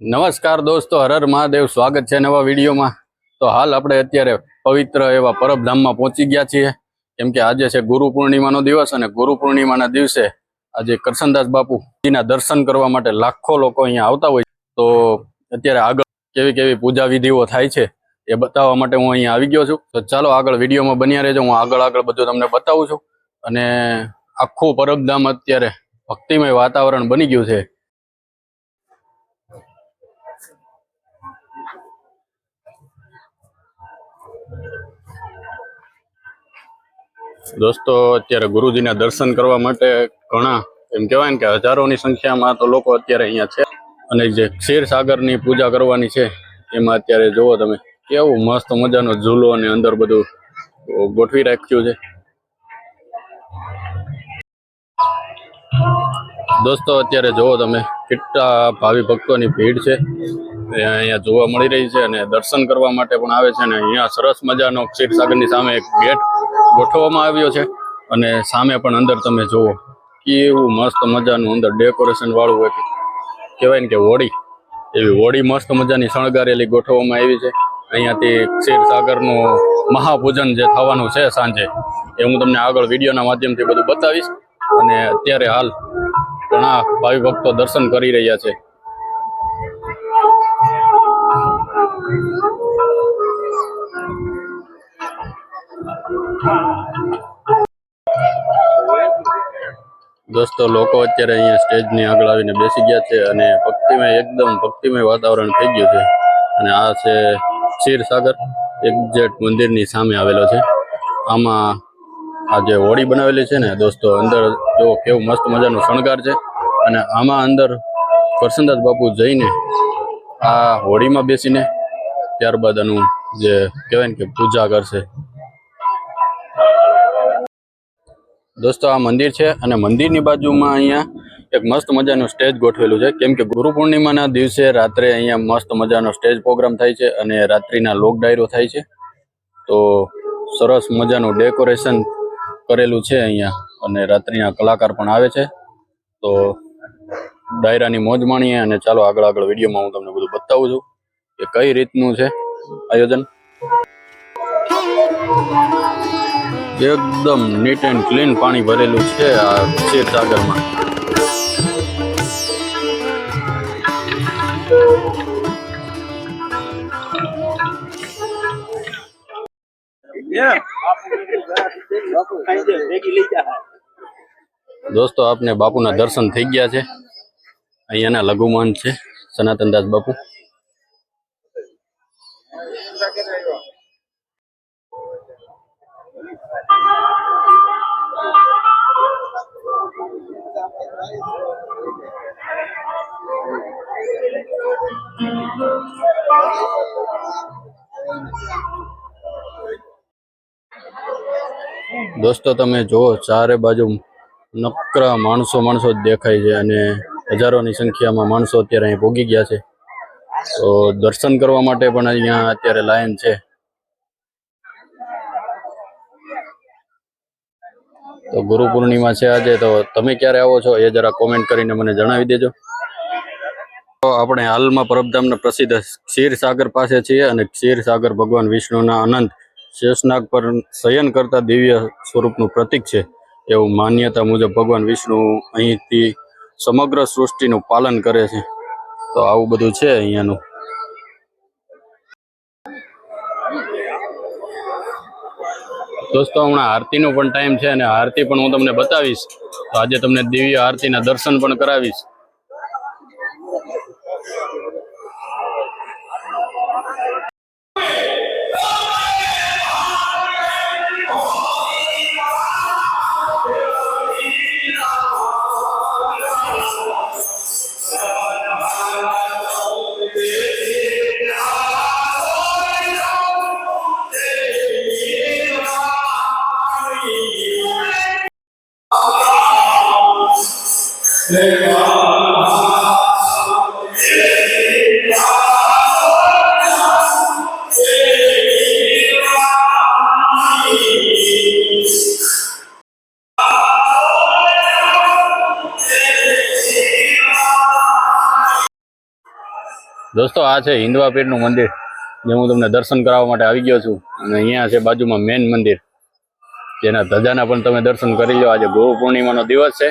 નમસ્કાર દોસ્તો, હર હર મહાદેવ. સ્વાગત છે નવા વિડીયોમાં. તો હાલ આપણે અત્યારે પવિત્ર એવા પરબધામમાં પહોંચી ગયા છીએ, કેમ કે આજે છે ગુરુ પૂર્ણિમાનો દિવસ અને ગુરુ પૂર્ણિમાના દિવસે આજે કરશનદાસ બાપુજીના દર્શન કરવા માટે લાખો લોકો અહીંયા આવતા હોય. તો અત્યારે આગળ કેવી કેવી પૂજા વિધિઓ થાય છે એ બતાવવા માટે હું અહીંયા આવી ગયો છું. તો ચાલો આગળ વિડીયોમાં બન્યા રહેજો. હું આગળ બધું તમને બતાવું છું. અને આખું પરબધામ અત્યારે ભક્તિમય વાતાવરણ બની ગયું છે. દોસ્તો, અત્યારે ગુરુજીના દર્શન કરવા માટે ઘણા એમ કહેવાય ને કે હજારોની સંખ્યામાં તો લોકો અત્યારે અહીંયા છે. અને જે ક્ષીરસાગરની પૂજા કરવાની છે એમાં અત્યારે જુઓ તમે કેવું મસ્ત મજાનો ઝૂલો અને અંદર બધું ગોઠવી રાખ્યું છે. દોસ્તો, અત્યારે જુઓ તમે કેટલા ભાવિ ભક્તોની ભીડ છે અહીંયા જોવા મળી રહી છે અને દર્શન કરવા માટે પણ આવે છે. અને અહીંયા સરસ મજાનો ક્ષીરસાગરની સામે એક ગેટ ગોઠવવામાં આવ્યો છે અને સામે પણ અંદર તમે જુઓ કેવું મસ્ત મજાનું અંદર ડેકોરેશન વાળું હોય, કહેવાય ને કે હોળી, એવી હોળી મસ્ત મજાની શણગારેલી ગોઠવવામાં આવી છે. અહીંયાથી ક્ષીરસાગરનું મહાપૂજન જે થવાનું છે સાંજે, એ હું તમને આગળ વિડીયોના માધ્યમથી બધું બતાવીશ. અને અત્યારે હાલ ઘણા ભાવિ ભક્તો દર્શન કરી રહ્યા છે. દોસ્તો, લોકો અત્યારે અહીંયા સ્ટેજની આગળ આવીને બેસી ગયા છે અને એકદમ ભક્તિમય વાતાવરણ થઈ ગયું છે. અને આ છે ક્ષીરસાગર એક્ઝેક્ટ મંદિરની સામે આવેલો છે. આમાં આ જે હોળી બનાવેલી છે ને દોસ્તો, અંદર જો કેવું મસ્ત મજાનું શણગાર છે. અને આમાં અંદર કરશનદાસ બાપુ જઈને આ હોળીમાં બેસીને ત્યારબાદ આનું જે કહેવાય ને કે પૂજા કરશે. દોસ્તો, આ મંદિર છે અને મંદિરની બાજુમાં અહીંયા એક મસ્ત મજાનું સ્ટેજ ગોઠવેલું છે, કેમ કે ગુરુ પૂર્ણિમાના દિવસે રાત્રે અહીંયા મસ્ત મજાનો સ્ટેજ પ્રોગ્રામ થાય છે અને રાત્રિના લોક ડાયરો થાય છે. તો સરસ મજાનું ડેકોરેશન કરેલું છે અહીંયા અને રાત્રિના કલાકાર પણ આવે છે. તો ડાયરાની મોજ માણીએ. અને ચાલો આગળ વિડીયોમાં હું તમને બધું બતાવું છું કે કઈ રીતનું છે આયોજન. એકદમ નીટ એન્ડ ક્લીન પાણી ભરેલું છે આ ક્ષીરસાગરમાં. દોસ્તો, આપને બાપુના દર્શન થઈ ગયા છે. અહીંયાના લઘુમાન છે સનાતનદાસ બાપુ. દોસ્તો, તમે જુઓ ચારે બાજુ નકરા માણસો જ દેખાય છે અને હજારોની સંખ્યામાં માણસો અત્યારે અહીં પહોંચી ગયા છે. તો દર્શન કરવા માટે પણ અહીંયા અત્યારે લાઈન છે. તો ગુરુ પૂર્ણિમા છે આજે, તો તમે ક્યારે આવો છો એ જરા કોમેન્ટ કરીને મને જણાવી દેજો. તો આપણે હાલમાં પરબધામના પ્રસિદ્ધ ક્ષીરસાગર પાસે છીએ અને ક્ષીરસાગર ભગવાન વિષ્ણુના અનંત શેષનાગ પર શયન કરતા દિવ્ય સ્વરૂપનું પ્રતીક છે. એવું માન્યતા મુજબ ભગવાન વિષ્ણુ અહીંથી સમગ્ર સૃષ્ટિનું પાલન કરે છે. તો આવું બધું છે અહીંયાનું. દોસ્તો, હમણાં આરતીનો પણ ટાઈમ છે અને આરતી પણ હું તમને બતાવીશ. તો આજે તમને દિવ્ય આરતીના દર્શન પણ કરાવીશ. દોસ્તો આ છે હિન્દવા પીરનું મંદિર, જે હું તમને દર્શન કરાવવા માટે આવી ગયો છું. અને અહીંયા છે બાજુમાં મેન મંદિર, જેના ધજાના પણ તમે દર્શન કરી લો. આજે ગુરુ પૂર્ણિમાનો દિવસ છે.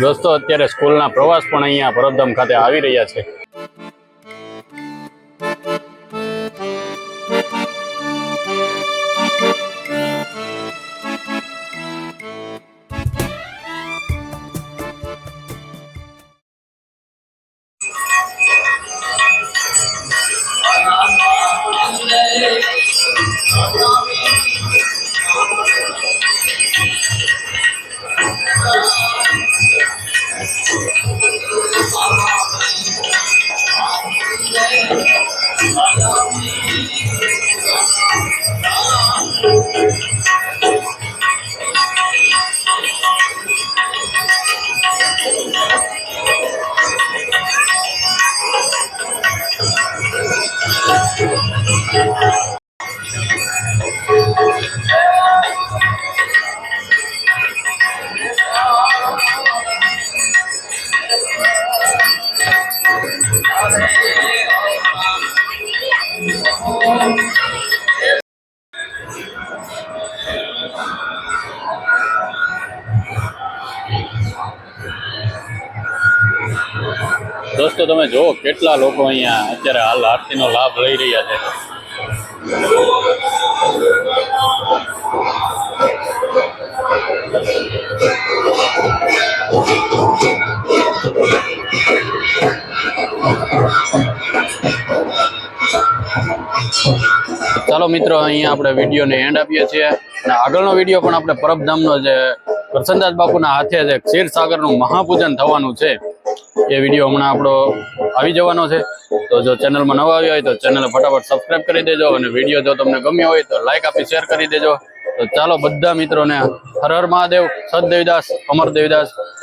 દોસ્તો અત્યારે સ્કૂલના પ્રવાસ પણ અહીંયા પરબધામ ખાતે આવી રહ્યા છે. દોસ્તો તમે જુઓ કેટલા લોકો અહીંયા અત્યારે હાલ આરતીનો લાભ લઈ રહ્યા છે. ચાલો મિત્રો, અહીંયા આપણે વિડીયોને એન્ડ આપીએ છીએ. અને આગળનો વિડીયો પણ આપણે પરબધામનો જે કરસનદાસ બાપુના હાથે જે ક્ષીરસાગરનું મહાપૂજન થવાનું છે, એ વિડીયો હમણાં આપણો આવી જવાનો છે. તો જો ચેનલમાં નવા આવ્યા હોય તો ચેનલને ફટાફટ સબસ્ક્રાઈબ કરી દેજો. અને વિડીયો જો તમને ગમ્યો હોય તો લાઈક આપી શેર કરી દેજો. તો ચાલો બધા મિત્રોને હર હર મહાદેવ, સત દેવીદાસ, અમર દેવીદાસ.